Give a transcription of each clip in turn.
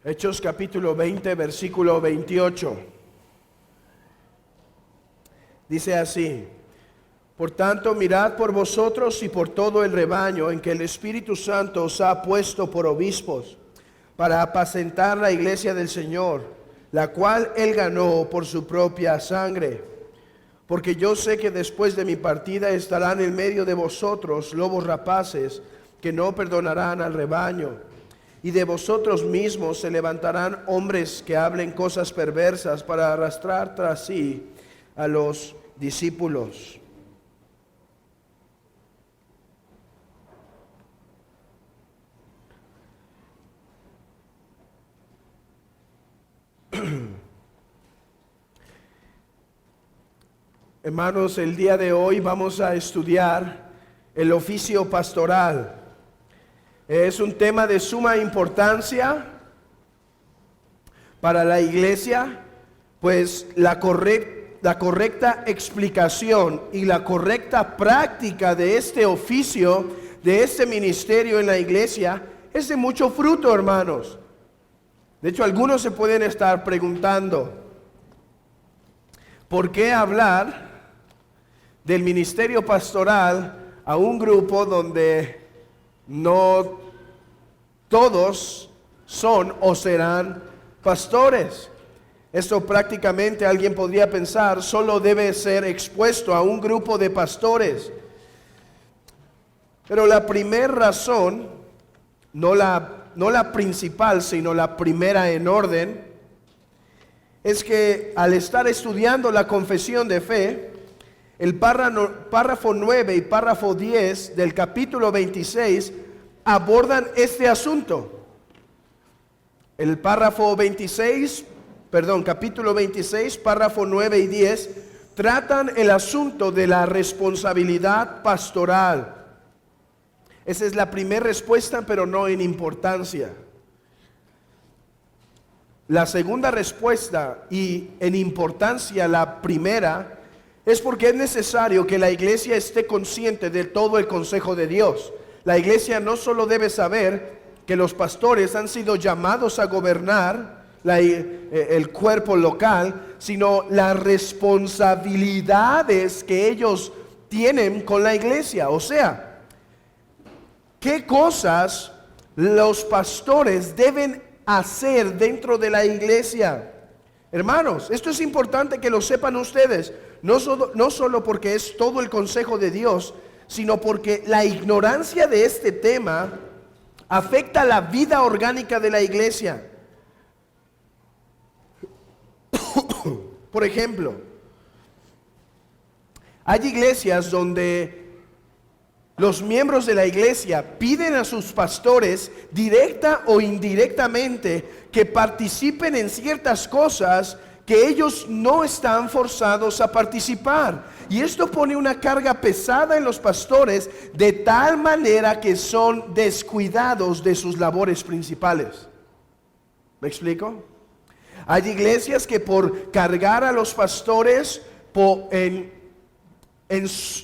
Hechos capítulo 20, versículo 28. Dice así: por tanto, mirad por vosotros y por todo el rebaño en que el Espíritu Santo os ha puesto por obispos, para apacentar la iglesia del Señor, la cual Él ganó por su propia sangre. Porque yo sé que después de mi partida estarán en medio de vosotros lobos rapaces, que no perdonarán al rebaño. Y de vosotros mismos se levantarán hombres que hablen cosas perversas para arrastrar tras sí a los discípulos. Hermanos, el día de hoy vamos a estudiar el oficio pastoral. Es un tema de suma importancia para la iglesia, pues la correcta explicación y la correcta práctica de este oficio, de este ministerio en la iglesia, es de mucho fruto, hermanos. De hecho, algunos se pueden estar preguntando, ¿por qué hablar del ministerio pastoral a un grupo donde no todos son o serán pastores? Esto prácticamente alguien podría pensar solo debe ser expuesto a un grupo de pastores. Pero la primera razón, no la principal, sino la primera en orden, es que al estar estudiando la confesión de fe, el párrafo 9 y párrafo 10 del capítulo 26 abordan este asunto. El capítulo 26, párrafo 9 y 10 tratan el asunto de la responsabilidad pastoral. Esa es la primera respuesta, pero no en importancia. La segunda respuesta, y en importancia la primera, es porque es necesario que la iglesia esté consciente de todo el consejo de Dios. La iglesia no solo debe saber que los pastores han sido llamados a gobernar el cuerpo local, sino las responsabilidades que ellos tienen con la iglesia. O sea, ¿qué cosas los pastores deben hacer dentro de la iglesia? Hermanos, esto es importante que lo sepan ustedes, no solo porque es todo el consejo de Dios, sino porque la ignorancia de este tema afecta la vida orgánica de la iglesia. Por ejemplo, hay iglesias donde los miembros de la iglesia piden a sus pastores, directa o indirectamente, que participen en ciertas cosas que ellos no están forzados a participar. Y esto pone una carga pesada en los pastores, de tal manera que son descuidados de sus labores principales. ¿Me explico? Hay iglesias que por cargar a los pastores en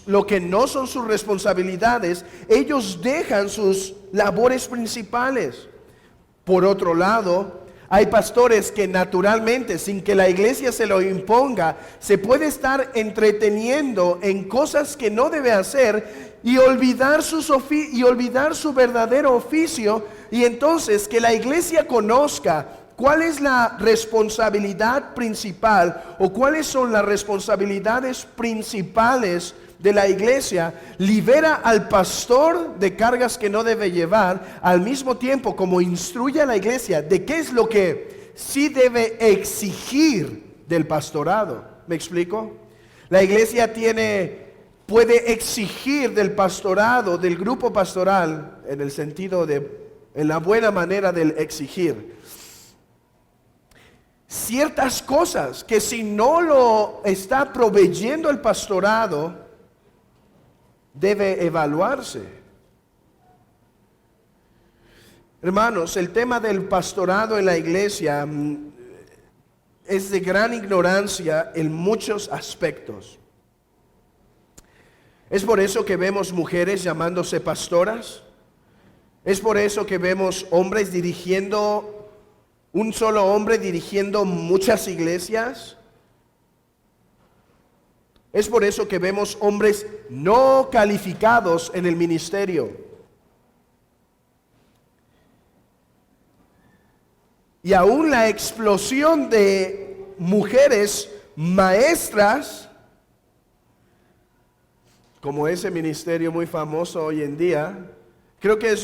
lo que no son sus responsabilidades, ellos dejan sus labores principales. Por otro lado, hay pastores que naturalmente, sin que la iglesia se lo imponga, se puede estar entreteniendo en cosas que no debe hacer y olvidar su verdadero oficio, y entonces que la iglesia conozca cuál es la responsabilidad principal o cuáles son las responsabilidades principales de la iglesia, libera al pastor de cargas que no debe llevar, al mismo tiempo como instruye a la iglesia de qué es lo que sí debe exigir del pastorado. ¿Me explico? La iglesia puede exigir del pastorado, del grupo pastoral, en el sentido en la buena manera del exigir, ciertas cosas que si no lo está proveyendo el pastorado, debe evaluarse. Hermanos, el tema del pastorado en la iglesia es de gran ignorancia en muchos aspectos. Es por eso que vemos mujeres llamándose pastoras. Es por eso que vemos hombres dirigiendo un solo hombre dirigiendo muchas iglesias. Es por eso que vemos hombres no calificados en el ministerio. Y aún la explosión de mujeres maestras, como ese ministerio muy famoso hoy en día, creo que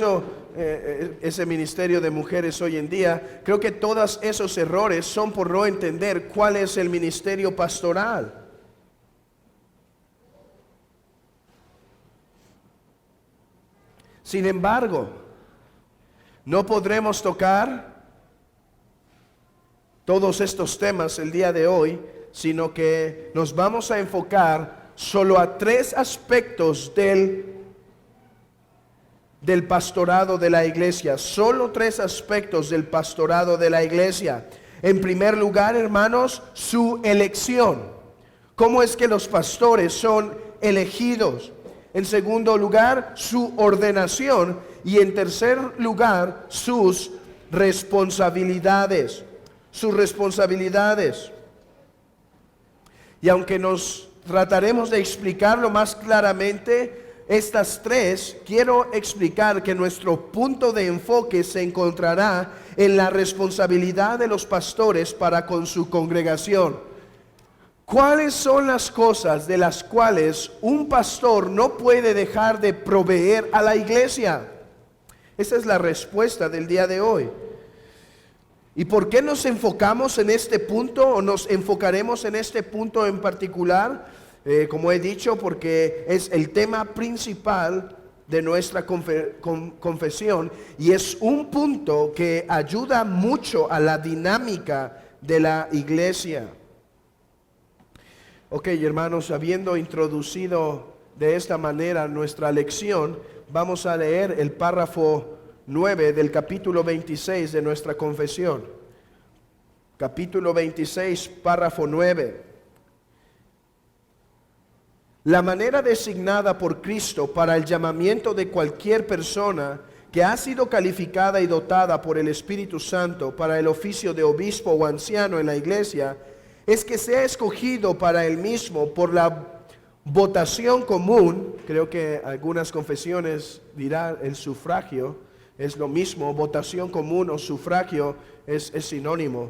ese ministerio de mujeres hoy en día, creo que todos esos errores son por no entender cuál es el ministerio pastoral. Sin embargo, no podremos tocar todos estos temas el día de hoy, sino que nos vamos a enfocar solo a 3 aspectos del pastorado de la iglesia. Solo 3 aspectos del pastorado de la iglesia. En primer lugar, hermanos, su elección. ¿Cómo es que los pastores son elegidos? En segundo lugar, su ordenación. Y en tercer lugar, sus responsabilidades. Sus responsabilidades. Y aunque nos trataremos de explicarlo más claramente, estas 3, quiero explicar que nuestro punto de enfoque se encontrará en la responsabilidad de los pastores para con su congregación. ¿Cuáles son las cosas de las cuales un pastor no puede dejar de proveer a la iglesia? Esa es la respuesta del día de hoy. ¿Y por qué nos enfocamos en este punto o nos enfocaremos en este punto en particular? Como he dicho, porque es el tema principal de nuestra confesión y es un punto que ayuda mucho a la dinámica de la iglesia. Ok, hermanos, habiendo introducido de esta manera nuestra lección, vamos a leer el párrafo 9 del capítulo 26 de nuestra confesión. Capítulo 26, párrafo 9. La manera designada por Cristo para el llamamiento de cualquier persona que ha sido calificada y dotada por el Espíritu Santo para el oficio de obispo o anciano en la iglesia es que sea escogido para él mismo por la votación común. Creo que algunas confesiones dirán el sufragio, es lo mismo, votación común o sufragio es sinónimo.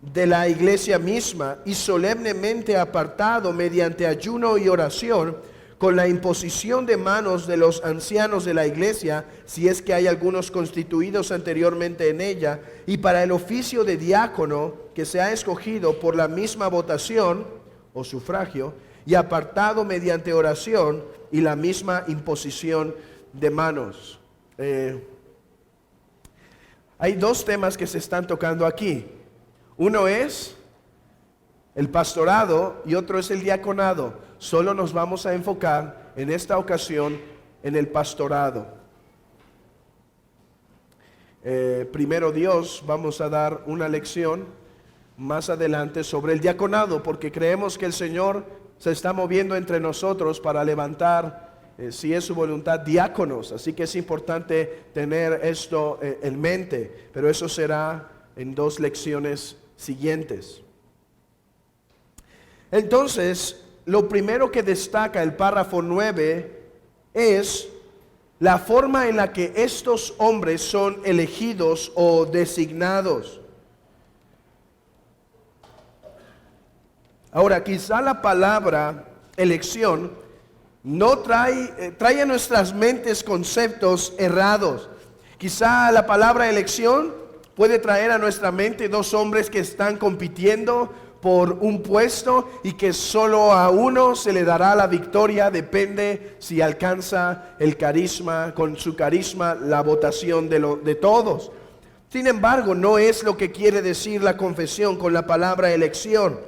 De la iglesia misma y solemnemente apartado mediante ayuno y oración con la imposición de manos de los ancianos de la iglesia, si es que hay algunos constituidos anteriormente en ella, y para el oficio de diácono que se ha escogido por la misma votación o sufragio y apartado mediante oración y la misma imposición de manos. Hay 2 temas que se están tocando aquí. Uno es el pastorado y otro es el diaconado. Solo nos vamos a enfocar en esta ocasión en el pastorado. Primero Dios, vamos a dar una lección más adelante sobre el diaconado, porque creemos que el Señor se está moviendo entre nosotros para levantar, si es su voluntad, diáconos. Así que es importante tener esto en mente, pero eso será en 2 lecciones siguientes. Entonces, lo primero que destaca el párrafo 9 es la forma en la que estos hombres son elegidos o designados. Ahora, quizá la palabra elección no trae a nuestras mentes conceptos errados. Quizá la palabra elección puede traer a nuestra mente 2 hombres que están compitiendo por un puesto y que solo a uno se le dará la victoria, depende si alcanza el carisma, con su carisma, la votación de todos. Sin embargo, no es lo que quiere decir la confesión con la palabra elección.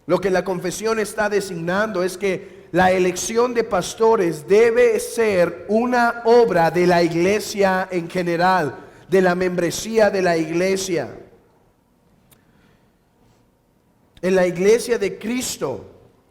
Lo que la confesión está designando es que la elección de pastores debe ser una obra de la iglesia en general, de la membresía de la iglesia. En la iglesia de Cristo,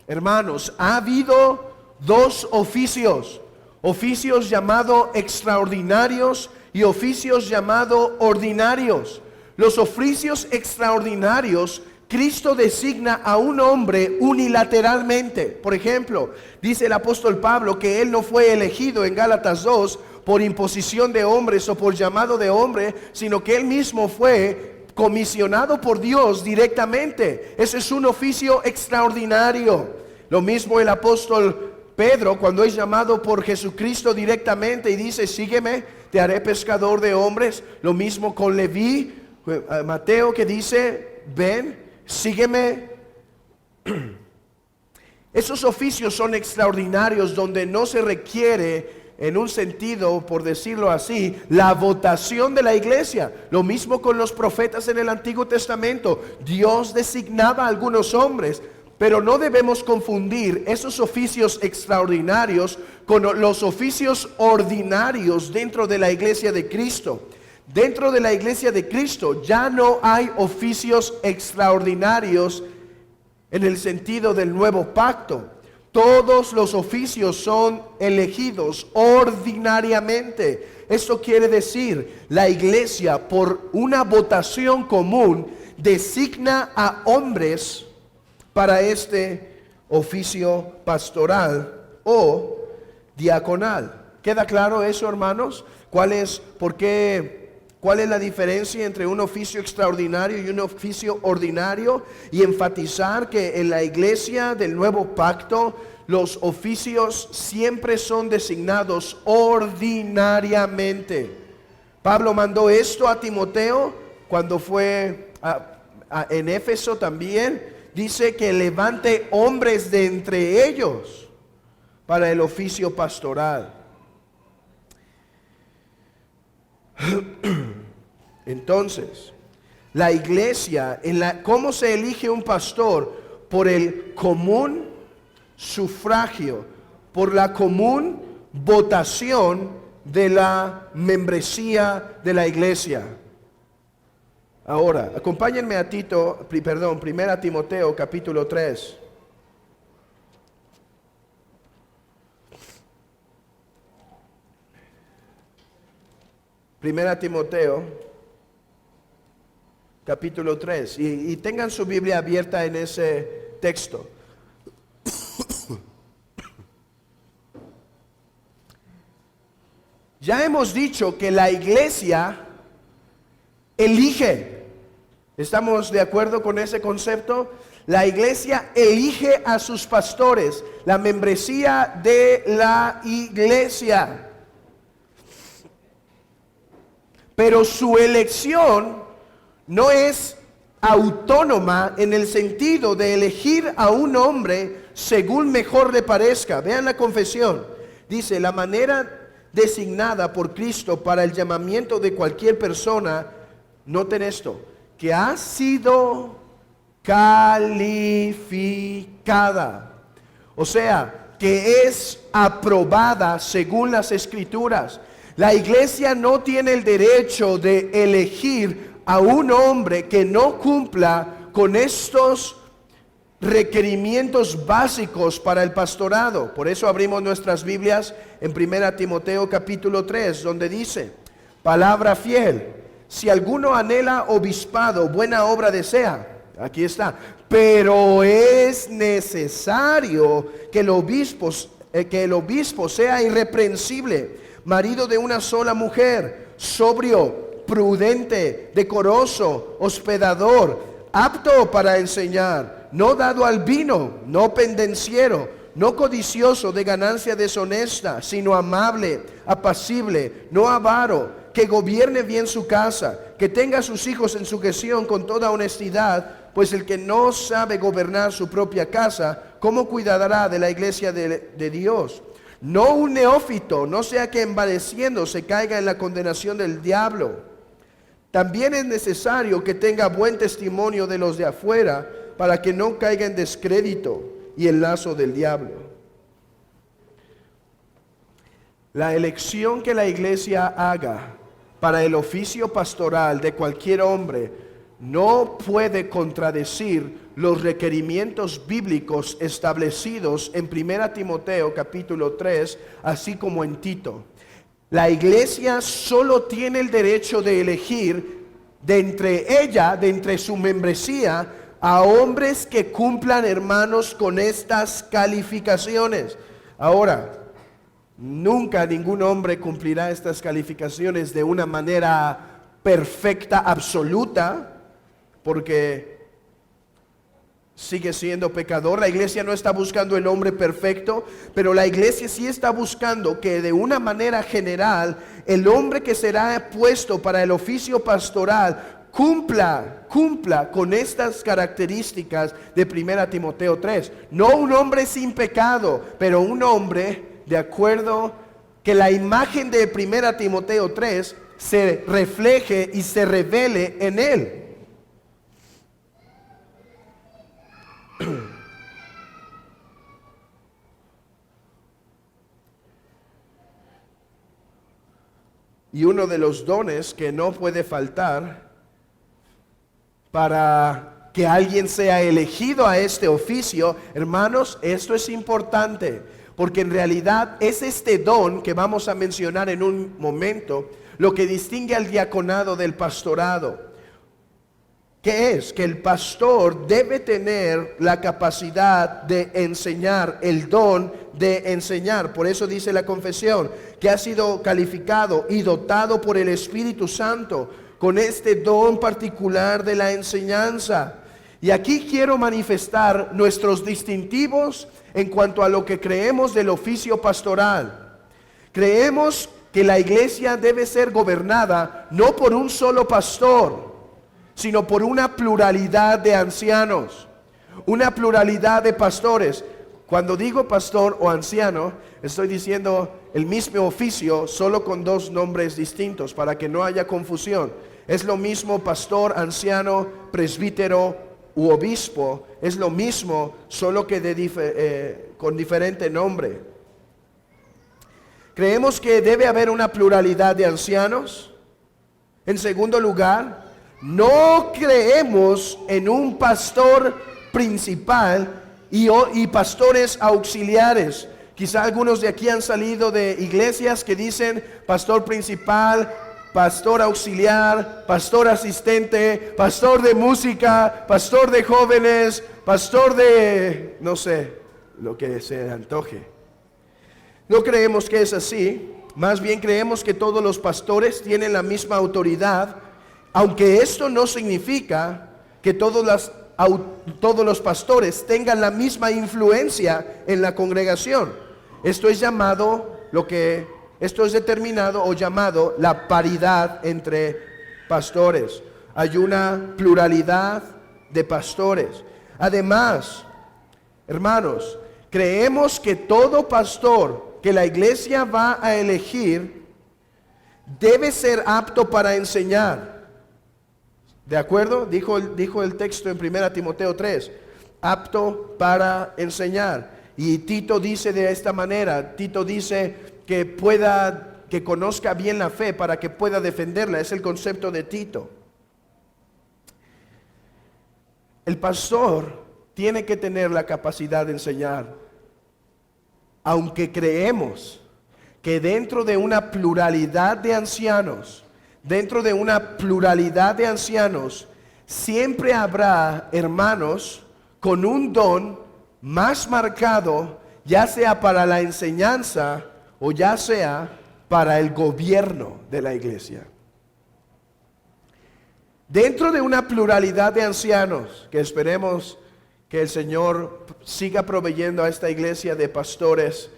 hermanos, ha habido 2 oficios llamados extraordinarios y oficios llamados ordinarios. Los oficios extraordinarios, Cristo designa a un hombre unilateralmente. Por ejemplo, dice el apóstol Pablo que él no fue elegido en Gálatas 2 por imposición de hombres o por llamado de hombre, sino que él mismo fue comisionado por Dios directamente. Ese es un oficio extraordinario. Lo mismo el apóstol Pedro cuando es llamado por Jesucristo directamente y dice: sígueme, te haré pescador de hombres. Lo mismo con Leví, Mateo, que dice: ven, sígueme. Esos oficios son extraordinarios, donde no se requiere, en un sentido, por decirlo así, la votación de la iglesia. Lo mismo con los profetas en el Antiguo Testamento. Dios designaba a algunos hombres, pero no debemos confundir esos oficios extraordinarios con los oficios ordinarios dentro de la iglesia de Cristo. Dentro de la iglesia de Cristo ya no hay oficios extraordinarios en el sentido del nuevo pacto. Todos los oficios son elegidos ordinariamente. Esto quiere decir, la iglesia por una votación común designa a hombres para este oficio pastoral o diaconal. ¿Queda claro eso, hermanos? ¿Cuál es la diferencia entre un oficio extraordinario y un oficio ordinario? Y enfatizar que en la iglesia del nuevo pacto los oficios siempre son designados ordinariamente. Pablo mandó esto a Timoteo cuando fue en Éfeso también. Dice que levante hombres de entre ellos para el oficio pastoral. Entonces, la iglesia, ¿cómo se elige un pastor? Por el común sufragio, por la común votación de la membresía de la iglesia. Ahora, acompáñenme a Primera Timoteo capítulo 3. Primera Timoteo capítulo 3. Y tengan su Biblia abierta en ese texto. Ya hemos dicho que la iglesia elige. ¿Estamos de acuerdo con ese concepto? La iglesia elige a sus pastores, la membresía de la iglesia. Pero su elección no es autónoma en el sentido de elegir a un hombre según mejor le parezca. Vean la confesión. Dice: la manera designada por Cristo para el llamamiento de cualquier persona, noten esto, que ha sido calificada. O sea, que es aprobada según las Escrituras. La iglesia no tiene el derecho de elegir a un hombre que no cumpla con estos requerimientos básicos para el pastorado. Por eso abrimos nuestras Biblias en 1 Timoteo capítulo 3, donde dice: palabra fiel, si alguno anhela obispado, buena obra desea. Aquí está. Pero es necesario que el obispo sea irreprensible, marido de una sola mujer, sobrio, prudente, decoroso, hospedador, apto para enseñar, no dado al vino, no pendenciero, no codicioso de ganancia deshonesta, sino amable, apacible, no avaro, que gobierne bien su casa, que tenga a sus hijos en sujeción con toda honestidad, pues el que no sabe gobernar su propia casa, ¿cómo cuidará de la iglesia de Dios? No un neófito, no sea que envaneciendo se caiga en la condenación del diablo. También es necesario que tenga buen testimonio de los de afuera, para que no caiga en descrédito y el lazo del diablo. La elección que la iglesia haga para el oficio pastoral de cualquier hombre no puede contradecir los requerimientos bíblicos establecidos en 1 Timoteo capítulo 3, así como en Tito. La iglesia solo tiene el derecho de elegir de entre su membresía, a hombres que cumplan, hermanos, con estas calificaciones. Ahora, nunca ningún hombre cumplirá estas calificaciones de una manera perfecta, absoluta, porque sigue siendo pecador. La iglesia no está buscando el hombre perfecto, pero la iglesia sí está buscando que de una manera general el hombre que será puesto para el oficio pastoral cumpla con estas características de 1 Timoteo 3. No un hombre sin pecado, pero un hombre de acuerdo que la imagen de 1 Timoteo 3 se refleje y se revele en él. Y uno de los dones que no puede faltar para que alguien sea elegido a este oficio, hermanos, esto es importante, porque en realidad es este don que vamos a mencionar en un momento lo que distingue al diaconado del pastorado. ¿Qué es? Que el pastor debe tener la capacidad de enseñar, el don de enseñar. Por eso dice la confesión que ha sido calificado y dotado por el Espíritu Santo con este don particular de la enseñanza. Y aquí quiero manifestar nuestros distintivos en cuanto a lo que creemos del oficio pastoral. Creemos que la iglesia debe ser gobernada no por un solo pastor, sino por una pluralidad de ancianos, una pluralidad de pastores. Cuando digo pastor o anciano, estoy diciendo el mismo oficio, solo con dos nombres distintos, para que no haya confusión. Es lo mismo pastor, anciano, presbítero u obispo, es lo mismo, solo que con diferente nombre. Creemos que debe haber una pluralidad de ancianos. En segundo lugar, no creemos en un pastor principal y pastores auxiliares. Quizá algunos de aquí han salido de iglesias que dicen pastor principal, pastor auxiliar, pastor asistente, pastor de música, pastor de jóvenes, pastor de, no sé, lo que se antoje. No creemos que es así. Más bien creemos que todos los pastores tienen la misma autoridad, aunque esto no significa que todos los pastores tengan la misma influencia en la congregación. Esto es determinado o llamado la paridad entre pastores. Hay una pluralidad de pastores. Además, hermanos, creemos que todo pastor que la iglesia va a elegir debe ser apto para enseñar. ¿De acuerdo? Dijo el texto en 1 Timoteo 3, apto para enseñar. Y Tito dice de esta manera, Tito dice que conozca bien la fe para que pueda defenderla. Es el concepto de Tito. El pastor tiene que tener la capacidad de enseñar, aunque creemos que dentro de una pluralidad de ancianos, siempre habrá hermanos con un don más marcado, ya sea para la enseñanza o ya sea para el gobierno de la iglesia. Dentro de una pluralidad de ancianos, que esperemos que el Señor siga proveyendo a esta iglesia de pastores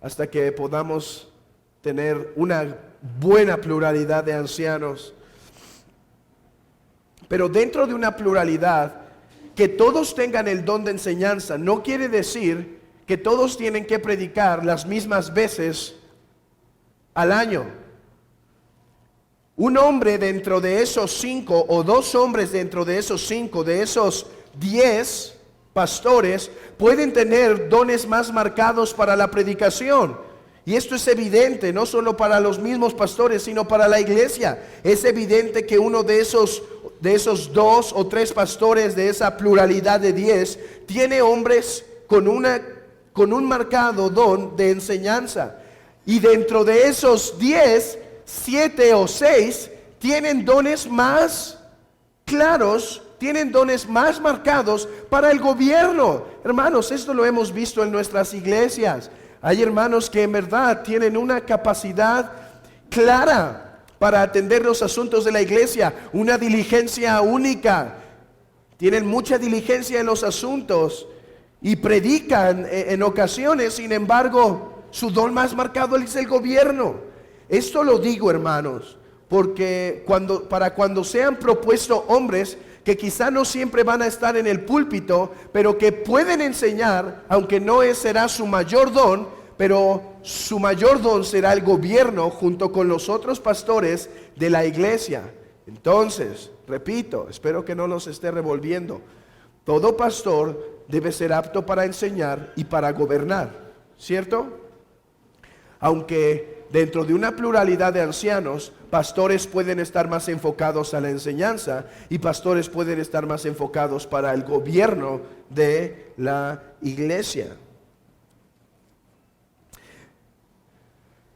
hasta que podamos tener una buena pluralidad de ancianos. Pero dentro de una pluralidad, que todos tengan el don de enseñanza, no quiere decir que todos tienen que predicar las mismas veces al año. Un hombre dentro de esos 5 o 2 hombres dentro de esos 5, de esos 10 pastores, pueden tener dones más marcados para la predicación. Y esto es evidente, no solo para los mismos pastores, sino para la iglesia. Es evidente que uno de esos 2 o 3 pastores de esa pluralidad de 10 tiene hombres con un marcado don de enseñanza. Y dentro de esos 10, 7 o 6 tienen dones más claros, tienen dones más marcados para el gobierno. Hermanos, esto lo hemos visto en nuestras iglesias. Hay hermanos que en verdad tienen una capacidad clara para atender los asuntos de la iglesia, una diligencia única. Tienen mucha diligencia en los asuntos y predican en ocasiones. Sin embargo, su don más marcado es el gobierno. Esto lo digo, hermanos, porque para cuando sean propuestos hombres que quizá no siempre van a estar en el púlpito, pero que pueden enseñar, aunque no será su mayor don, pero su mayor don será el gobierno junto con los otros pastores de la iglesia. Entonces, repito, espero que no los esté revolviendo. Todo pastor debe ser apto para enseñar y para gobernar, ¿cierto? Aunque dentro de una pluralidad de ancianos, pastores pueden estar más enfocados a la enseñanza y pastores pueden estar más enfocados para el gobierno de la iglesia.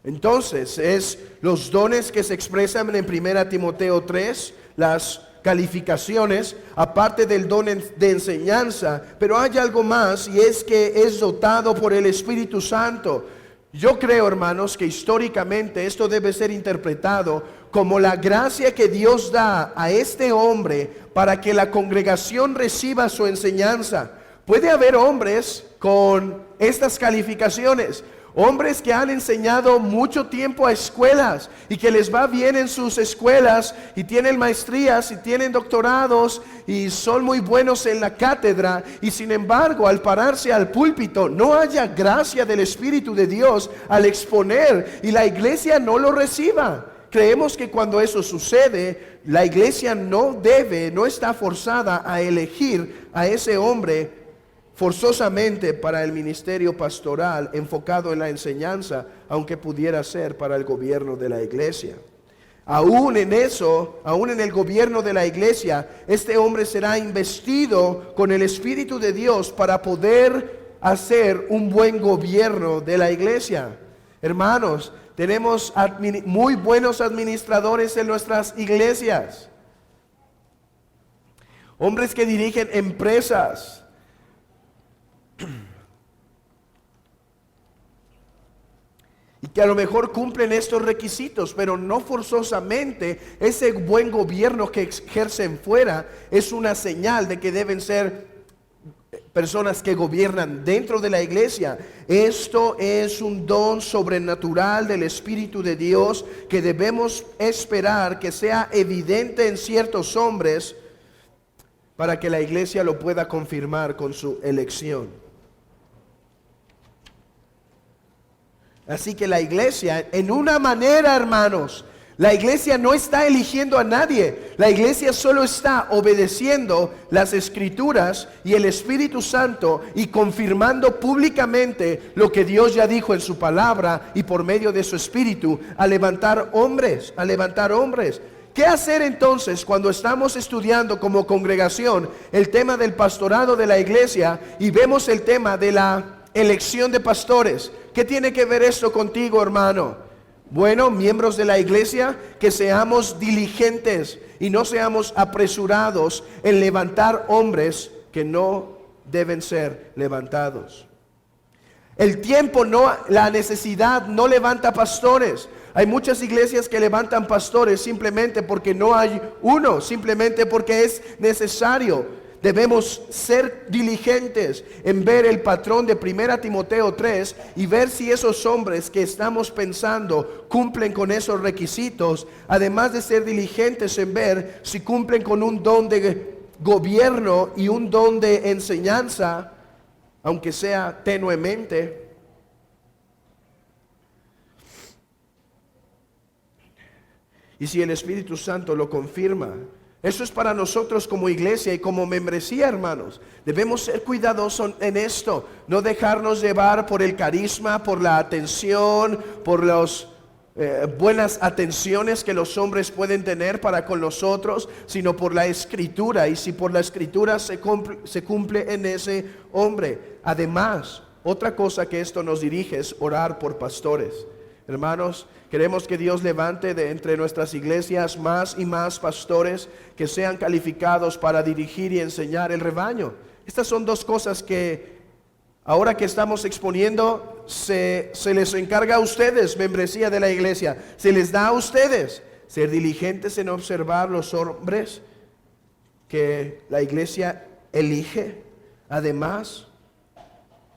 Entonces, es los dones que se expresan en 1 Timoteo 3, las calificaciones, aparte del don de enseñanza, pero hay algo más, y es que es dotado por el Espíritu Santo. Yo creo, hermanos, que históricamente esto debe ser interpretado como la gracia que Dios da a este hombre para que la congregación reciba su enseñanza. Puede haber hombres con estas calificaciones, hombres que han enseñado mucho tiempo a escuelas y que les va bien en sus escuelas y tienen maestrías y tienen doctorados y son muy buenos en la cátedra, y sin embargo al pararse al púlpito no haya gracia del Espíritu de Dios al exponer y la iglesia no lo reciba. Creemos que cuando eso sucede, la iglesia no está forzada a elegir a ese hombre forzosamente para el ministerio pastoral enfocado en la enseñanza, aunque pudiera ser para el gobierno de la iglesia. Aún en el gobierno de la iglesia, este hombre será investido con el Espíritu de Dios para poder hacer un buen gobierno de la iglesia. Hermanos, tenemos muy buenos administradores en nuestras iglesias, hombres que dirigen empresas, y que a lo mejor cumplen estos requisitos, pero no forzosamente ese buen gobierno que ejercen fuera es una señal de que deben ser personas que gobiernan dentro de la iglesia. Esto es un don sobrenatural del Espíritu de Dios que debemos esperar que sea evidente en ciertos hombres para que la iglesia lo pueda confirmar con su elección. Así que la iglesia, en una manera, hermanos, la iglesia no está eligiendo a nadie. La iglesia solo está obedeciendo las Escrituras y el Espíritu Santo y confirmando públicamente lo que Dios ya dijo en su palabra y por medio de su Espíritu a levantar hombres, ¿Qué hacer entonces cuando estamos estudiando como congregación el tema del pastorado de la iglesia y vemos el tema de la elección de pastores? ¿Qué tiene que ver esto contigo, hermano? Bueno, miembros de la iglesia, que seamos diligentes y no seamos apresurados en levantar hombres que no deben ser levantados. El tiempo la necesidad no levanta pastores. Hay muchas iglesias que levantan pastores simplemente porque no hay uno, simplemente porque es necesario. Debemos ser diligentes en ver el patrón de 1 Timoteo 3 y ver si esos hombres que estamos pensando cumplen con esos requisitos, además de ser diligentes en ver si cumplen con un don de gobierno y un don de enseñanza, aunque sea tenuemente. Y si el Espíritu Santo lo confirma. Eso es para nosotros como iglesia y como membresía, hermanos. Debemos ser cuidadosos en esto, no dejarnos llevar por el carisma, por la atención, por las buenas atenciones que los hombres pueden tener para con nosotros, sino por la Escritura, y si por la Escritura se cumple en ese hombre. Además, otra cosa que esto nos dirige es orar por pastores. Hermanos, queremos que Dios levante de entre nuestras iglesias más y más pastores que sean calificados para dirigir y enseñar el rebaño. Estas son dos cosas que ahora que estamos exponiendo se les encarga a ustedes, membresía de la iglesia. Se les da a ustedes ser diligentes en observar los hombres que la iglesia elige, además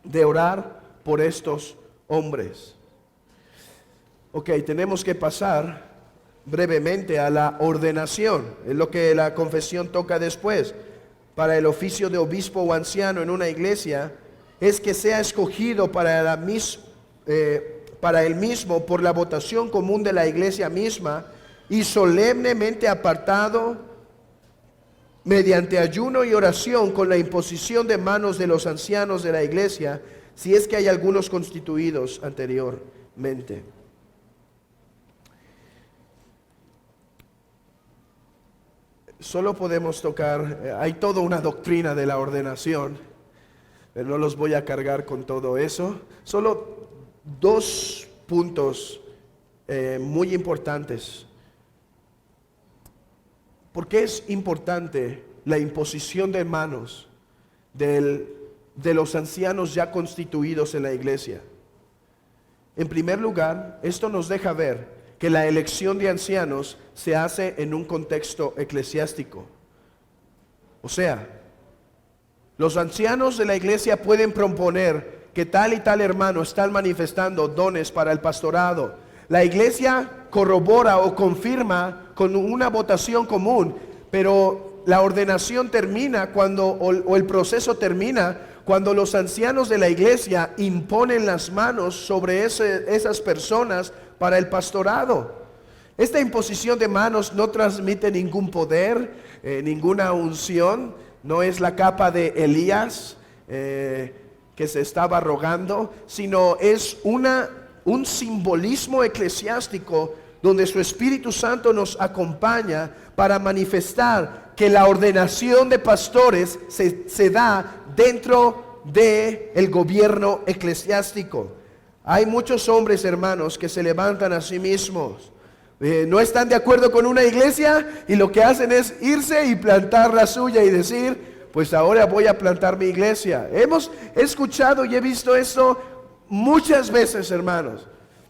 de orar por estos hombres. Ok, tenemos que pasar brevemente a la ordenación, es lo que la confesión toca después. Para el oficio de obispo o anciano en una iglesia, es que sea escogido para él mismo por la votación común de la iglesia misma y solemnemente apartado mediante ayuno y oración con la imposición de manos de los ancianos de la iglesia, si es que hay algunos constituidos anteriormente. Solo podemos tocar, hay toda una doctrina de la ordenación, pero no los voy a cargar con todo eso. Solo dos puntos muy importantes. ¿Por qué es importante la imposición de manos de los ancianos ya constituidos en la iglesia? En primer lugar, esto nos deja ver que la elección de ancianos se hace en un contexto eclesiástico. O sea, los ancianos de la iglesia pueden proponer que tal y tal hermano están manifestando dones para el pastorado. La iglesia corrobora o confirma con una votación común, pero la ordenación termina o el proceso termina cuando los ancianos de la iglesia imponen las manos sobre esas personas para el pastorado. Esta imposición de manos no transmite ningún poder, ninguna unción, no es la capa de Elías que se estaba rogando, sino es un simbolismo eclesiástico donde su Espíritu Santo nos acompaña para manifestar que la ordenación de pastores se da dentro del gobierno eclesiástico. Hay muchos hombres, hermanos, que se levantan a sí mismos. No están de acuerdo con una iglesia y lo que hacen es irse y plantar la suya y decir, pues ahora voy a plantar mi iglesia. Hemos escuchado y he visto esto muchas veces, hermanos.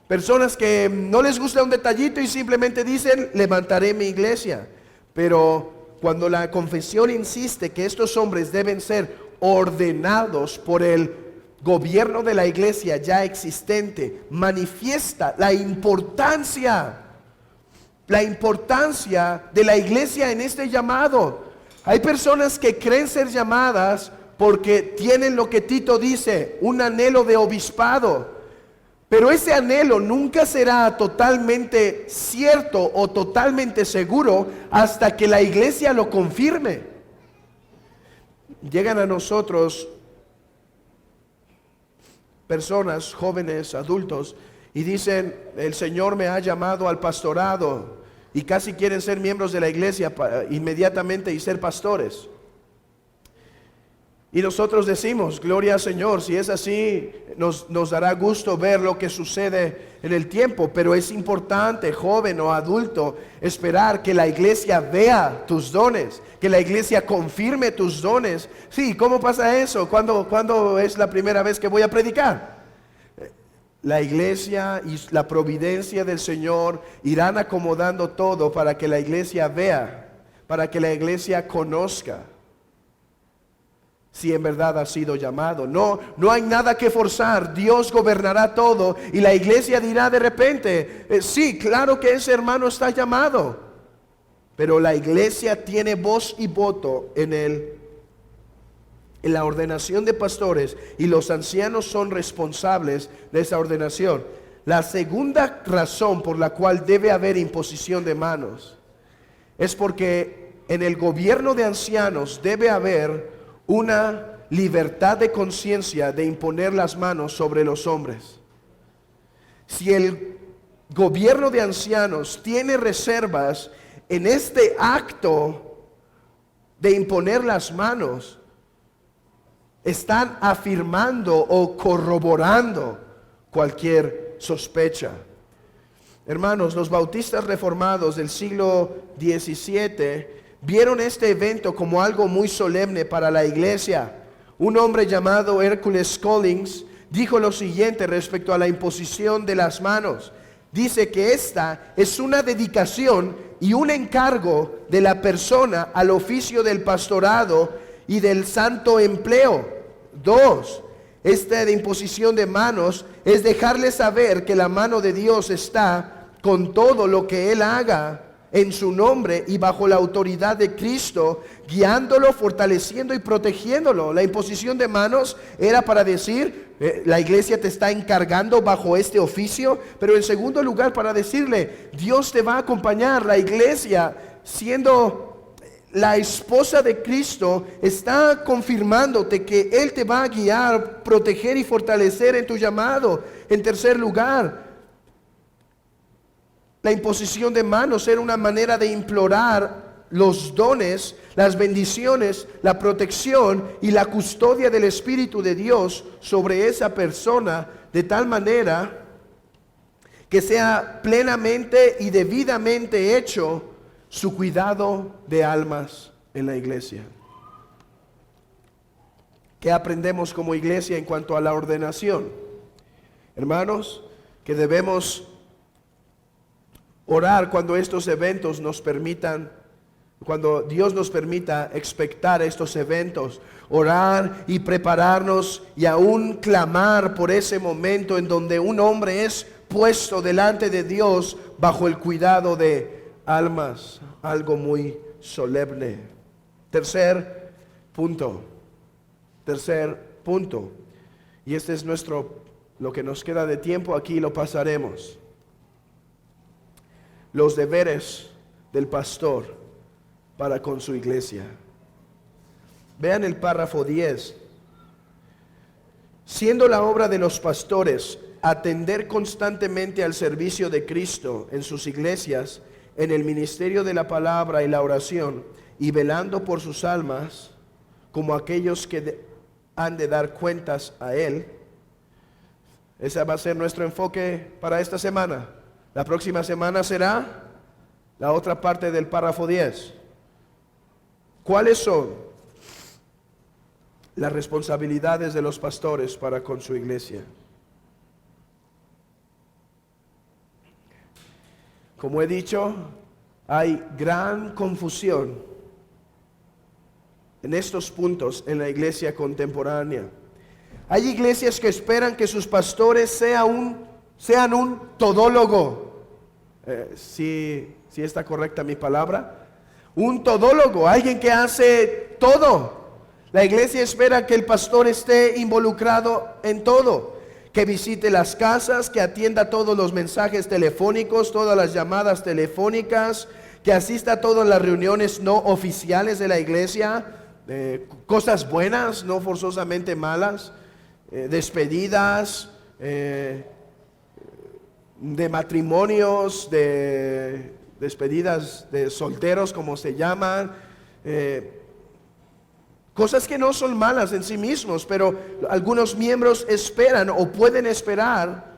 Personas que no les gusta un detallito y simplemente dicen, levantaré mi iglesia. Pero cuando la confesión insiste que estos hombres deben ser ordenados por el gobierno de la iglesia ya existente, manifiesta la importancia de la iglesia en este llamado. Hay personas que creen ser llamadas porque tienen lo que Tito dice, un anhelo de obispado. Pero ese anhelo nunca será totalmente cierto o totalmente seguro hasta que la iglesia lo confirme. Llegan a nosotros personas, jóvenes, adultos, y dicen, el Señor me ha llamado al pastorado, y casi quieren ser miembros de la iglesia inmediatamente y ser pastores. Y nosotros decimos, gloria al Señor, si es así, nos dará gusto ver lo que sucede en el tiempo, pero es importante, joven o adulto, esperar que la iglesia vea tus dones, que la iglesia confirme tus dones. Sí, ¿cómo pasa eso? ¿Cuándo es la primera vez que voy a predicar? La iglesia y la providencia del Señor irán acomodando todo para que la iglesia vea, para que la iglesia conozca si en verdad ha sido llamado. No hay nada que forzar. Dios gobernará todo y la iglesia dirá de repente, sí, claro que ese hermano está llamado, pero la iglesia tiene voz y voto en la ordenación de pastores, y los ancianos son responsables de esa ordenación. La segunda razón por la cual debe haber imposición de manos es porque en el gobierno de ancianos debe haber una libertad de conciencia de imponer las manos sobre los hombres. Si el gobierno de ancianos tiene reservas en este acto de imponer las manos, están afirmando o corroborando cualquier sospecha. Hermanos, los bautistas reformados del siglo XVII vieron este evento como algo muy solemne para la iglesia. Un hombre llamado Hércules Collins dijo lo siguiente respecto a la imposición de las manos. Dice que esta es una dedicación y un encargo de la persona al oficio del pastorado y del santo empleo. 2. Esta de imposición de manos es dejarle saber que la mano de Dios está con todo lo que Él haga en su nombre y bajo la autoridad de Cristo, guiándolo, fortaleciendo y protegiéndolo. La imposición de manos era para decir, la iglesia te está encargando bajo este oficio, pero en segundo lugar para decirle, Dios te va a acompañar. La iglesia, siendo la esposa de Cristo, está confirmándote que Él te va a guiar, proteger y fortalecer en tu llamado. En tercer lugar, la imposición de manos era una manera de implorar los dones, las bendiciones, la protección y la custodia del Espíritu de Dios sobre esa persona, de tal manera que sea plenamente y debidamente hecho su cuidado de almas en la iglesia. ¿Qué aprendemos como iglesia en cuanto a la ordenación? Hermanos, que debemos orar cuando estos eventos nos permitan, cuando Dios nos permita expectar estos eventos, orar y prepararnos y aún clamar por ese momento en donde un hombre es puesto delante de Dios bajo el cuidado de almas, algo muy solemne. Tercer punto, y este es lo que nos queda de tiempo, aquí lo pasaremos. Los deberes del pastor para con su iglesia. Vean el párrafo 10. Siendo la obra de los pastores atender constantemente al servicio de Cristo en sus iglesias, en el ministerio de la palabra y la oración, y velando por sus almas, como aquellos que han de dar cuentas a Él. Ese va a ser nuestro enfoque para esta semana. La próxima semana será la otra parte del párrafo 10. ¿Cuáles son las responsabilidades de los pastores para con su iglesia? Como he dicho, hay gran confusión en estos puntos en la iglesia contemporánea. Hay iglesias que esperan que sus pastores sean un todólogo. Si está correcta mi palabra. Un todólogo, alguien que hace todo. La iglesia espera que el pastor esté involucrado en todo, que visite las casas, que atienda todos los mensajes telefónicos, todas las llamadas telefónicas, que asista a todas las reuniones no oficiales de la iglesia, cosas buenas, no forzosamente malas, despedidas, de matrimonios, de despedidas de solteros, como se llaman, cosas que no son malas en sí mismos, pero algunos miembros esperan o pueden esperar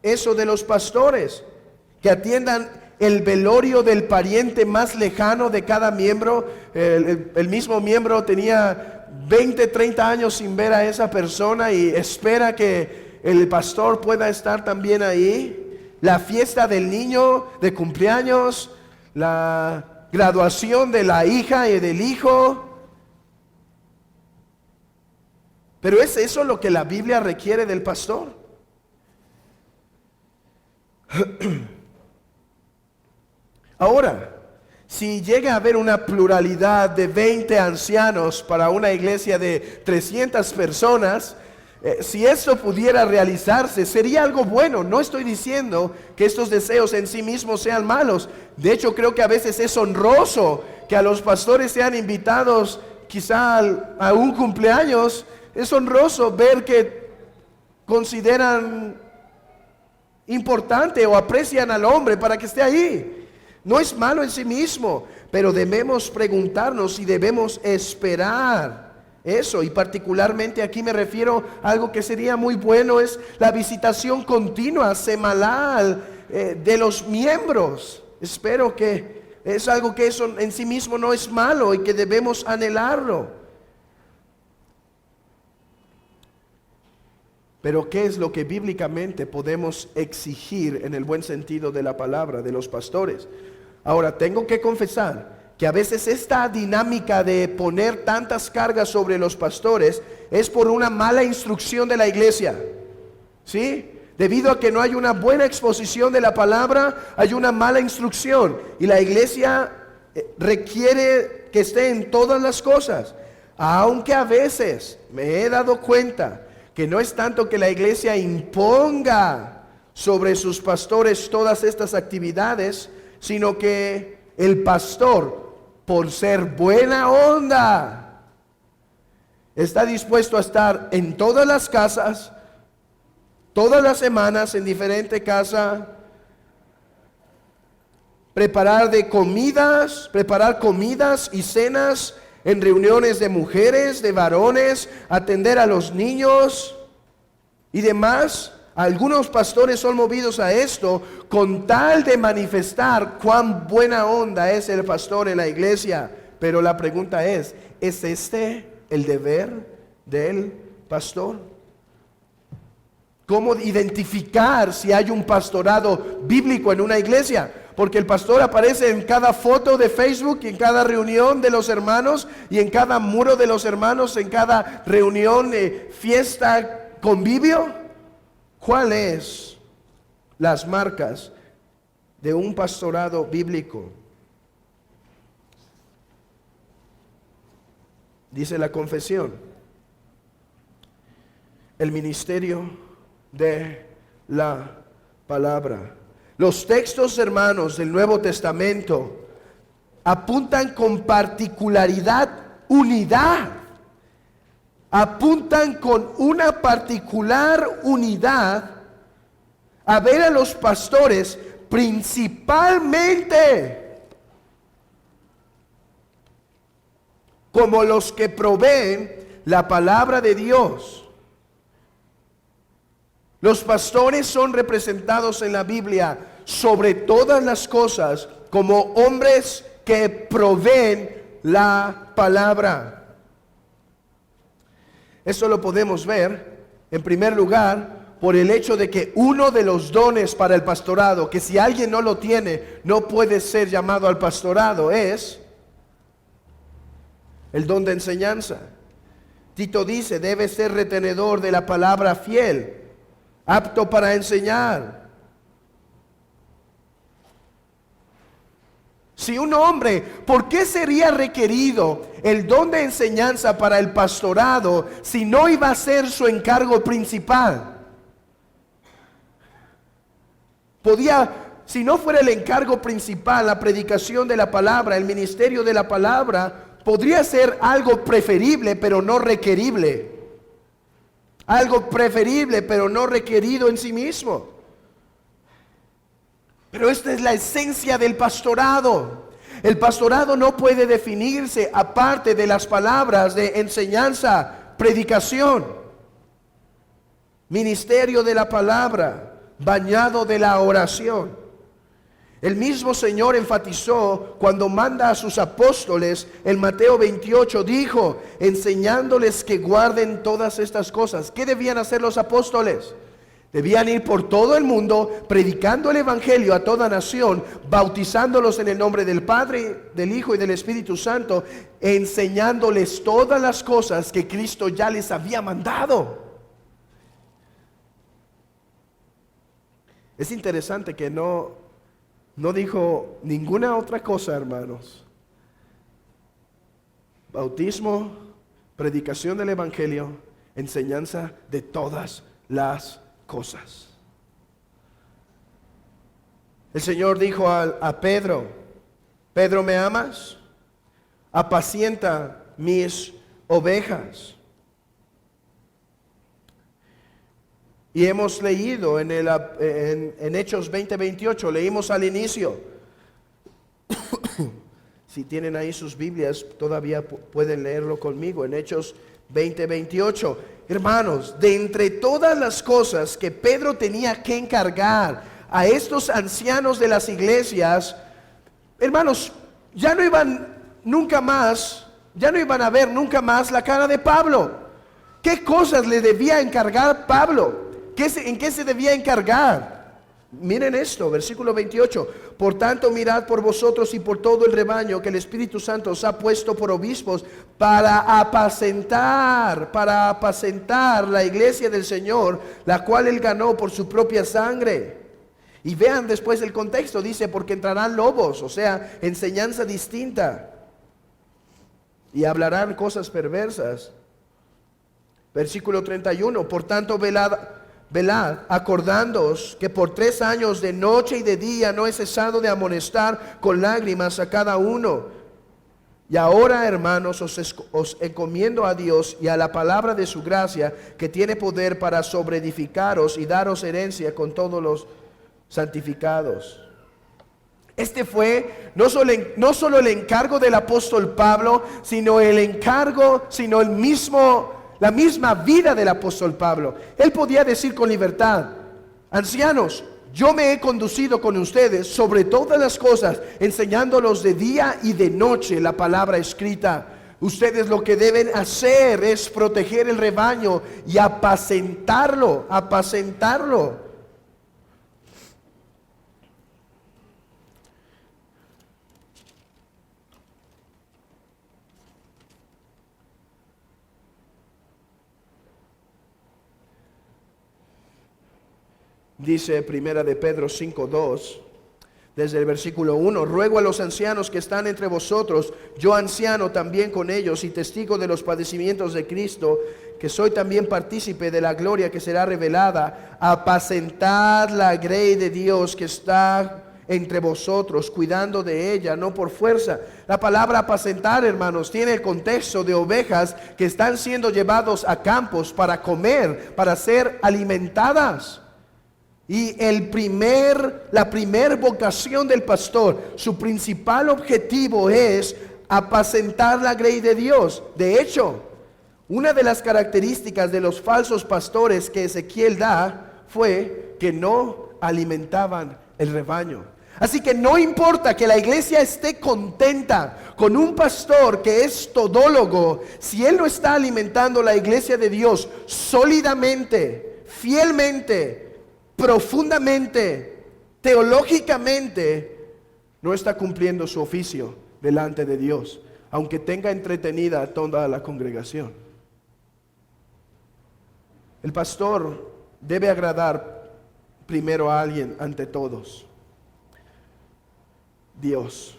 eso de los pastores, que atiendan el velorio del pariente más lejano de cada miembro. El mismo miembro tenía 20, 30 años sin ver a esa persona y espera que el pastor pueda estar también ahí. La fiesta del niño de cumpleaños, la graduación de la hija y del hijo. Pero ¿es eso lo que la Biblia requiere del pastor? Ahora, si llega a haber una pluralidad de 20 ancianos para una iglesia de 300 personas, si esto pudiera realizarse, sería algo bueno. No estoy diciendo que estos deseos en sí mismos sean malos. De hecho, creo que a veces es honroso que a los pastores sean invitados quizá a un cumpleaños. Es honroso ver que consideran importante o aprecian al hombre para que esté ahí. No es malo en sí mismo, pero debemos preguntarnos y debemos esperar eso. Y particularmente aquí me refiero a algo que sería muy bueno, es la visitación continua, semanal, de los miembros. Espero que es algo que eso en sí mismo no es malo y que debemos anhelarlo. Pero ¿qué es lo que bíblicamente podemos exigir en el buen sentido de la palabra de los pastores? Ahora, tengo que confesar que a veces esta dinámica de poner tantas cargas sobre los pastores es por una mala instrucción de la iglesia, ¿sí? Debido a que no hay una buena exposición de la palabra, hay una mala instrucción. Y la iglesia requiere que esté en todas las cosas. Aunque a veces me he dado cuenta que no es tanto que la iglesia imponga sobre sus pastores todas estas actividades, sino que el pastor, por ser buena onda, está dispuesto a estar en todas las casas, todas las semanas en diferente casa, preparar comidas y cenas en reuniones de mujeres, de varones, atender a los niños y demás. Algunos pastores son movidos a esto con tal de manifestar cuán buena onda es el pastor en la iglesia. Pero la pregunta ¿es este el deber del pastor? ¿Cómo identificar si hay un pastorado bíblico en una iglesia? Porque el pastor aparece en cada foto de Facebook, en cada reunión de los hermanos y en cada muro de los hermanos, en cada reunión, fiesta, convivio. ¿Cuáles las marcas de un pastorado bíblico? Dice la confesión: el ministerio de la palabra. Los textos, hermanos, del Nuevo Testamento apuntan con particularidad unidad. Apuntan con una particular unidad a ver a los pastores principalmente como los que proveen la palabra de Dios. Los pastores son representados en la Biblia sobre todas las cosas como hombres que proveen la palabra. Eso lo podemos ver, en primer lugar, por el hecho de que uno de los dones para el pastorado, que si alguien no lo tiene, no puede ser llamado al pastorado, es el don de enseñanza. Tito dice, debe ser retenedor de la palabra fiel, apto para enseñar. Si un hombre, ¿por qué sería requerido el don de enseñanza para el pastorado si no iba a ser su encargo principal? Si no fuera el encargo principal, la predicación de la palabra, el ministerio de la palabra, podría ser algo preferible pero no requerible. Algo preferible pero no requerido en sí mismo. Pero esta es la esencia del pastorado. El pastorado no puede definirse aparte de las palabras de enseñanza, predicación, ministerio de la palabra, bañado de la oración. El mismo Señor enfatizó cuando manda a sus apóstoles en Mateo 28, dijo, enseñándoles que guarden todas estas cosas. ¿Qué debían hacer los apóstoles? Debían ir por todo el mundo, predicando el evangelio a toda nación, bautizándolos en el nombre del Padre, del Hijo y del Espíritu Santo, enseñándoles todas las cosas que Cristo ya les había mandado. Es interesante que no dijo ninguna otra cosa, hermanos. Bautismo, predicación del evangelio, enseñanza de todas las cosas. El Señor dijo a Pedro, Pedro, ¿me amas? Apacienta mis ovejas. Y hemos leído en Hechos 20:28, leímos al inicio. Si tienen ahí sus Biblias, todavía pueden leerlo conmigo, en Hechos 20:28. Hermanos, de entre todas las cosas que Pedro tenía que encargar a estos ancianos de las iglesias, hermanos, ya no iban a ver nunca más la cara de Pablo. ¿Qué cosas le debía encargar Pablo? ¿En qué se debía encargar? Miren esto, versículo 28. Por tanto, mirad por vosotros y por todo el rebaño que el Espíritu Santo os ha puesto por obispos para apacentar la iglesia del Señor, la cual Él ganó por su propia sangre. Y vean después el contexto, dice, porque entrarán lobos, o sea, enseñanza distinta, y hablarán cosas perversas. Versículo 31, por tanto velad, acordándoos que por 3 años de noche y de día no he cesado de amonestar con lágrimas a cada uno. Y ahora, hermanos, os encomiendo a Dios y a la palabra de su gracia, que tiene poder para sobreedificaros y daros herencia con todos los santificados. Este fue no solo el encargo del apóstol Pablo, sino la misma vida del apóstol Pablo. Él podía decir con libertad: ancianos, yo me he conducido con ustedes sobre todas las cosas, enseñándolos de día y de noche la palabra escrita. Ustedes lo que deben hacer es proteger el rebaño y apacentarlo. Dice Primera de Pedro 5:2, desde el versículo 1: ruego a los ancianos que están entre vosotros, yo anciano también con ellos y testigo de los padecimientos de Cristo, que soy también partícipe de la gloria que será revelada, apacentar la grey de Dios que está entre vosotros, cuidando de ella, no por fuerza. La palabra apacentar, hermanos, tiene el contexto de ovejas que están siendo llevados a campos para comer, para ser alimentadas. Y la primer vocación del pastor, su principal objetivo es apacentar la grey de Dios. De hecho, una de las características de los falsos pastores que Ezequiel da fue que no alimentaban el rebaño. Así que no importa que la iglesia esté contenta con un pastor que es todólogo, si él no está alimentando la iglesia de Dios sólidamente, fielmente, profundamente, teológicamente, no está cumpliendo su oficio delante de Dios, aunque tenga entretenida a toda la congregación. El pastor debe agradar primero a alguien ante todos: Dios,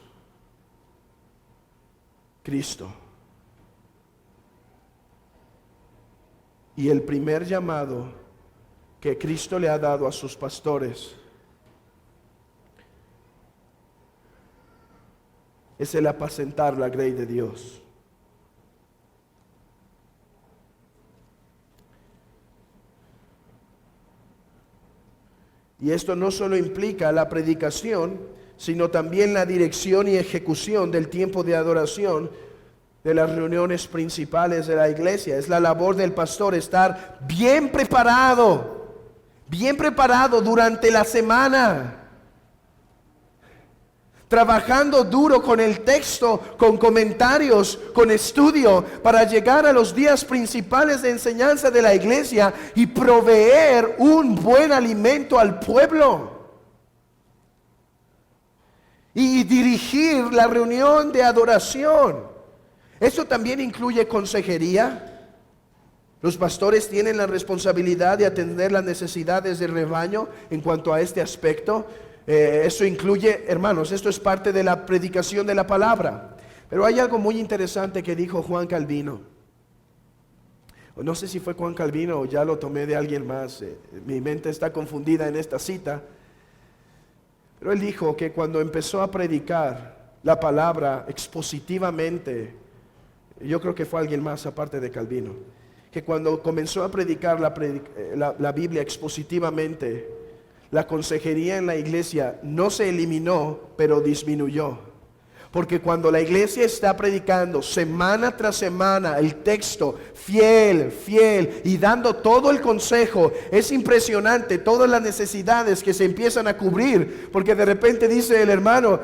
Cristo. Y el primer llamado que Cristo le ha dado a sus pastores es el apacentar la grey de Dios. Y esto no solo implica la predicación, sino también la dirección y ejecución del tiempo de adoración de las reuniones principales de la iglesia. Es la labor del pastor estar bien preparado durante la semana, trabajando duro con el texto, con comentarios, con estudio, para llegar a los días principales de enseñanza de la iglesia y proveer un buen alimento al pueblo. Y dirigir la reunión de adoración. Eso también incluye consejería. Los pastores tienen la responsabilidad de atender las necesidades del rebaño en cuanto a este aspecto. Eso incluye, hermanos, esto es parte de la predicación de la palabra. Pero hay algo muy interesante que dijo Juan Calvino. No sé si fue Juan Calvino o ya lo tomé de alguien más. Mi mente está confundida en esta cita. Pero él dijo que cuando empezó a predicar la palabra expositivamente, yo creo que fue alguien más aparte de Calvino, que cuando comenzó a predicar la Biblia expositivamente, la consejería en la iglesia no se eliminó, pero disminuyó. Porque cuando la iglesia está predicando semana tras semana el texto, fiel, fiel, y dando todo el consejo, es impresionante todas las necesidades que se empiezan a cubrir. Porque de repente dice el hermano,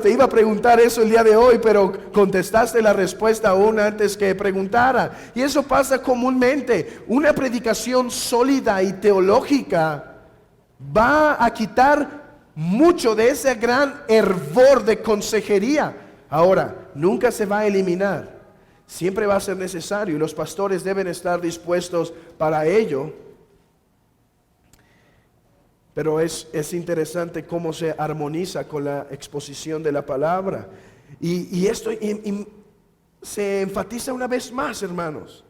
te iba a preguntar eso el día de hoy, pero contestaste la respuesta aún antes que preguntara. Y eso pasa comúnmente. Una predicación sólida y teológica va a quitar mucho de ese gran hervor de consejería. Ahora, nunca se va a eliminar. Siempre va a ser necesario y los pastores deben estar dispuestos para ello. Pero es interesante cómo se armoniza con la exposición de la palabra. Y esto se enfatiza una vez más, hermanos,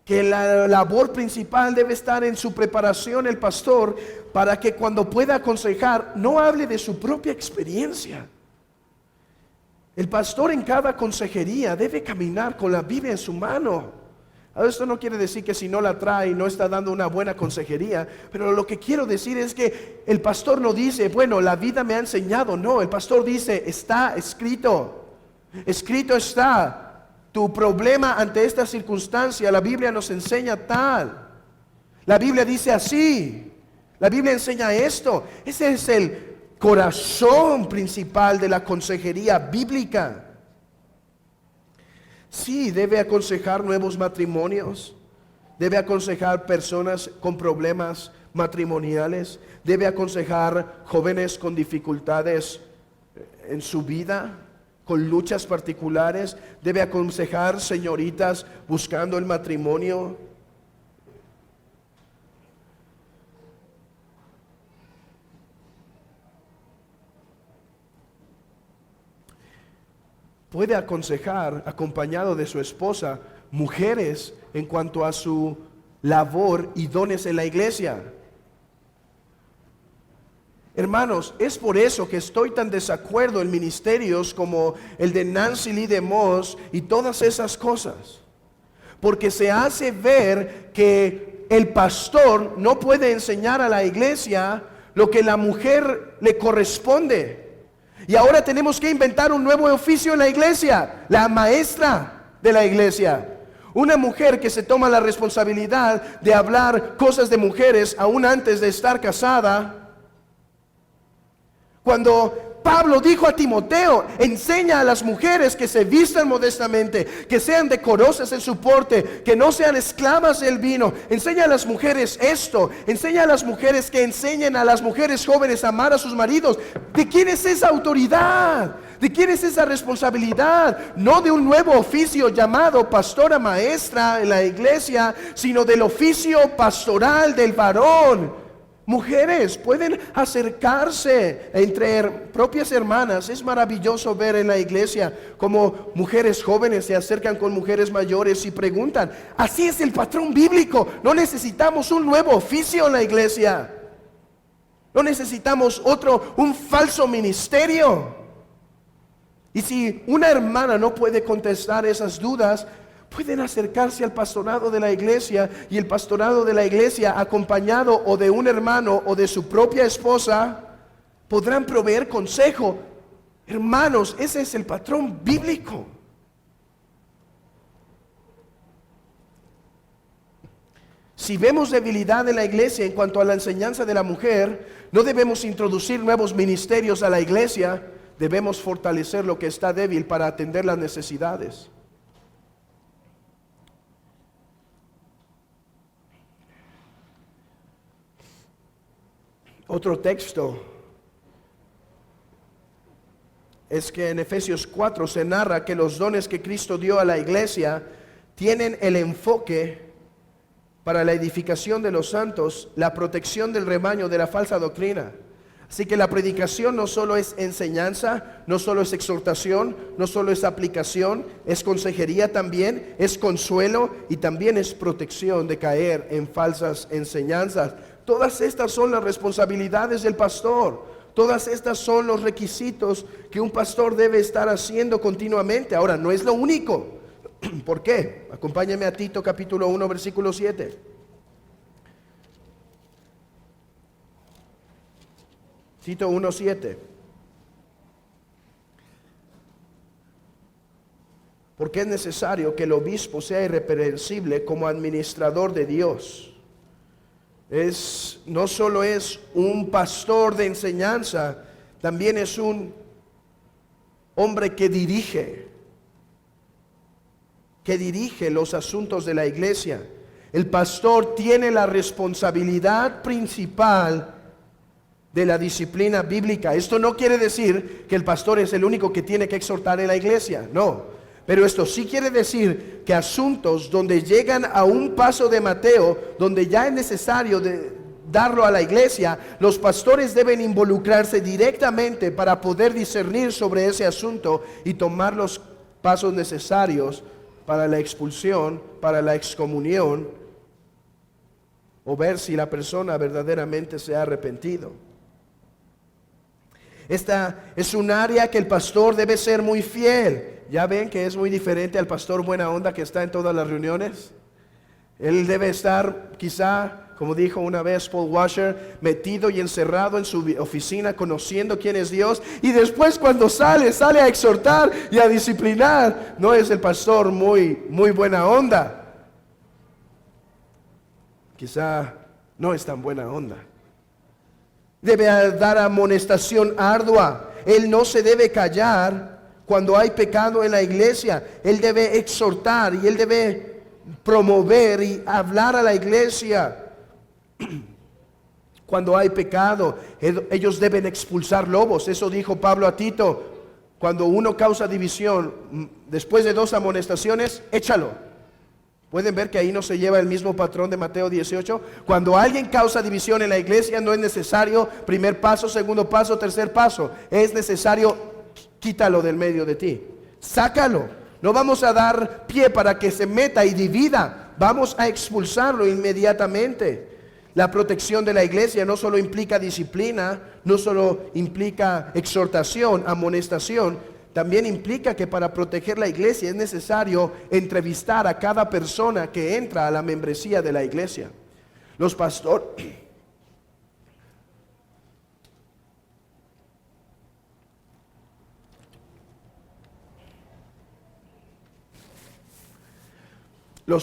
que la labor principal debe estar en su preparación el pastor, para que cuando pueda aconsejar no hable de su propia experiencia. El pastor en cada consejería debe caminar con la Biblia en su mano. Ahora, esto no quiere decir que si no la trae no está dando una buena consejería, pero lo que quiero decir es que el pastor no dice, bueno, la vida me ha enseñado. No, el pastor dice, está escrito, escrito está. Tu problema ante esta circunstancia, la Biblia nos enseña tal. La Biblia dice así. La Biblia enseña esto. Ese es el corazón principal de la consejería bíblica. Sí, debe aconsejar nuevos matrimonios. Debe aconsejar personas con problemas matrimoniales. Debe aconsejar jóvenes con dificultades en su vida, con luchas particulares. Debe aconsejar señoritas buscando el matrimonio. Puede aconsejar, acompañado de su esposa, mujeres en cuanto a su labor y dones en la iglesia. Hermanos, es por eso que estoy tan desacuerdo en ministerios como el de Nancy Lee DeMoss y todas esas cosas. Porque se hace ver que el pastor no puede enseñar a la iglesia lo que la mujer le corresponde. Y ahora tenemos que inventar un nuevo oficio en la iglesia, la maestra de la iglesia. Una mujer que se toma la responsabilidad de hablar cosas de mujeres aún antes de estar casada. Cuando Pablo dijo a Timoteo, enseña a las mujeres que se vistan modestamente, que sean decorosas en su porte, que no sean esclavas del vino. Enseña a las mujeres esto. Enseña a las mujeres que enseñen a las mujeres jóvenes a amar a sus maridos. ¿De quién es esa autoridad? ¿De quién es esa responsabilidad? No de un nuevo oficio llamado pastora maestra en la iglesia, sino del oficio pastoral del varón. Mujeres pueden acercarse entre propias hermanas. Es maravilloso ver en la iglesia como mujeres jóvenes se acercan con mujeres mayores y preguntan. Así es el patrón bíblico. No necesitamos un nuevo oficio en la iglesia. No necesitamos un falso ministerio. Y si una hermana no puede contestar esas dudas, pueden acercarse al pastorado de la iglesia, y el pastorado de la iglesia, acompañado o de un hermano o de su propia esposa, podrán proveer consejo. Hermanos, ese es el patrón bíblico. Si vemos debilidad en la iglesia en cuanto a la enseñanza de la mujer, no debemos introducir nuevos ministerios a la iglesia. Debemos fortalecer lo que está débil para atender las necesidades. Otro texto es que en Efesios 4 se narra que los dones que Cristo dio a la iglesia tienen el enfoque para la edificación de los santos, la protección del rebaño de la falsa doctrina. Así que la predicación no solo es enseñanza, no solo es exhortación, no solo es aplicación, es consejería también, es consuelo y también es protección de caer en falsas enseñanzas. Todas estas son las responsabilidades del pastor. Todas estas son los requisitos que un pastor debe estar haciendo continuamente. Ahora, no es lo único. ¿Por qué? Acompáñame a Tito capítulo 1, versículo 7. Tito 1:7. Porque es necesario que el obispo sea irreprensible como administrador de Dios. No solo es un pastor de enseñanza, también es un hombre que dirige los asuntos de la iglesia. El pastor tiene la responsabilidad principal de la disciplina bíblica. Esto no quiere decir que el pastor es el único que tiene que exhortar en la iglesia, no. Pero esto sí quiere decir que asuntos donde llegan a un paso de Mateo, donde ya es necesario darlo a la iglesia, los pastores deben involucrarse directamente para poder discernir sobre ese asunto y tomar los pasos necesarios para la expulsión, para la excomunión, o ver si la persona verdaderamente se ha arrepentido. Esta es un área que el pastor debe ser muy fiel. Ya ven que es muy diferente al pastor buena onda que está en todas las reuniones. Él debe estar quizá, como dijo una vez Paul Washer, metido y encerrado en su oficina conociendo quién es Dios, y después cuando sale a exhortar y a disciplinar. No es el pastor muy buena onda. Quizá no es tan buena onda. Debe dar amonestación ardua. Él no se debe callar cuando hay pecado en la iglesia. Él debe exhortar y él debe promover y hablar a la iglesia. Cuando hay pecado, ellos deben expulsar lobos. Eso dijo Pablo a Tito. Cuando uno causa división, después de 2 amonestaciones, échalo. Pueden ver que ahí no se lleva el mismo patrón de Mateo 18. Cuando alguien causa división en la iglesia, no es necesario primer paso, segundo paso, tercer paso. Es necesario, quítalo del medio de ti. Sácalo. No vamos a dar pie para que se meta y divida. Vamos a expulsarlo inmediatamente. La protección de la iglesia no solo implica disciplina, no solo implica exhortación, amonestación. También implica que para proteger la iglesia es necesario entrevistar a cada persona que entra a la membresía de la iglesia. Los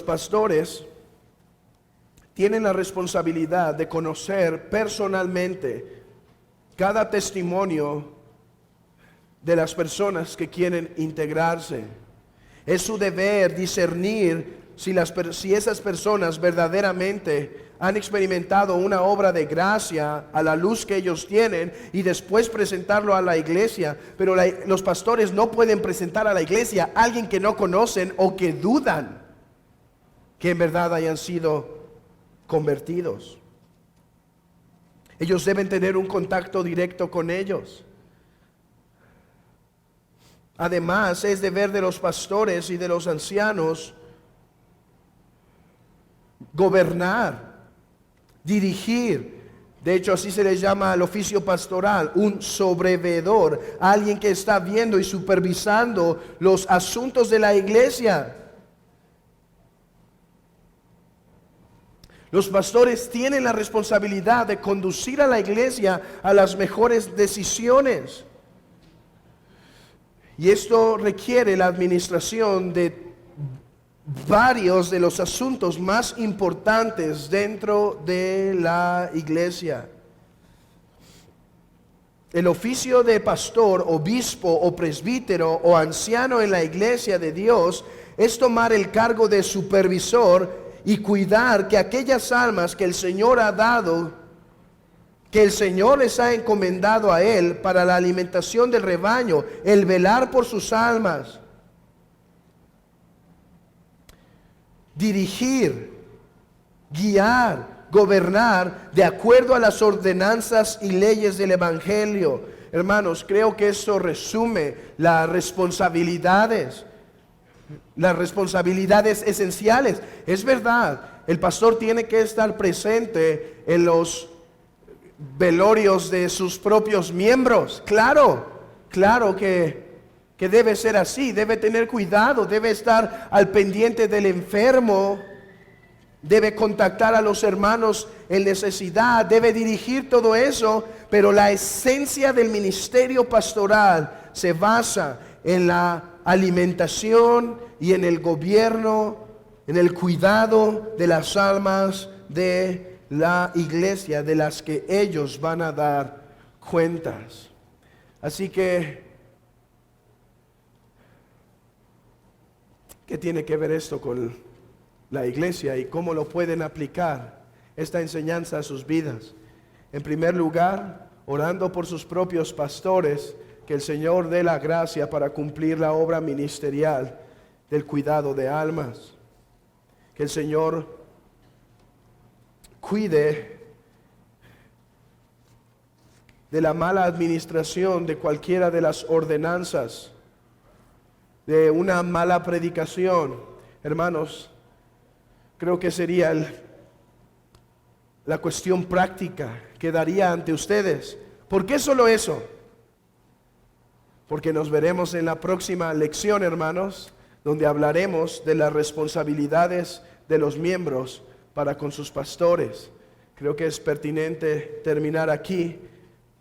pastores tienen la responsabilidad de conocer personalmente cada testimonio de las personas que quieren integrarse. Es su deber discernir si esas personas verdaderamente han experimentado una obra de gracia a la luz que ellos tienen y después presentarlo a la iglesia. Pero los pastores no pueden presentar a la iglesia a alguien que no conocen o que dudan que en verdad hayan sido convertidos. Ellos deben tener un contacto directo con ellos. Además, es deber de los pastores y de los ancianos gobernar, dirigir. De hecho, así se les llama al oficio pastoral, un sobreveedor, alguien que está viendo y supervisando los asuntos de la iglesia. Los pastores tienen la responsabilidad de conducir a la iglesia a las mejores decisiones. Y esto requiere la administración de varios de los asuntos más importantes dentro de la iglesia. El oficio de pastor, obispo o presbítero o anciano en la iglesia de Dios es tomar el cargo de supervisor y cuidar que aquellas almas que el Señor ha dado, que el Señor les ha encomendado a él para la alimentación del rebaño, el velar por sus almas, dirigir, guiar, gobernar de acuerdo a las ordenanzas y leyes del Evangelio. Hermanos, creo que esto resume las responsabilidades esenciales. Es verdad, el pastor tiene que estar presente en los velorios de sus propios miembros. Claro que debe ser así, debe tener cuidado, debe estar al pendiente del enfermo, debe contactar a los hermanos en necesidad, debe dirigir todo eso, pero la esencia del ministerio pastoral se basa en la alimentación y en el gobierno, en el cuidado de las almas de la iglesia, de las que ellos van a dar cuentas. Así que, ¿qué tiene que ver esto con la iglesia y cómo lo pueden aplicar esta enseñanza a sus vidas? En primer lugar, orando por sus propios pastores, que el Señor dé la gracia para cumplir la obra ministerial del cuidado de almas. Que el Señor cuide de la mala administración de cualquiera de las ordenanzas, de una mala predicación. Hermanos, creo que sería la cuestión práctica que daría ante ustedes. ¿Por qué solo eso? Porque nos veremos en la próxima lección, hermanos, donde hablaremos de las responsabilidades de los miembros para con sus pastores. Creo que es pertinente terminar aquí.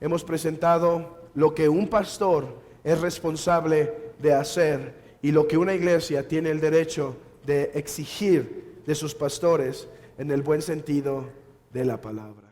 Hemos presentado lo que un pastor es responsable de hacer y lo que una iglesia tiene el derecho de exigir de sus pastores en el buen sentido de la palabra.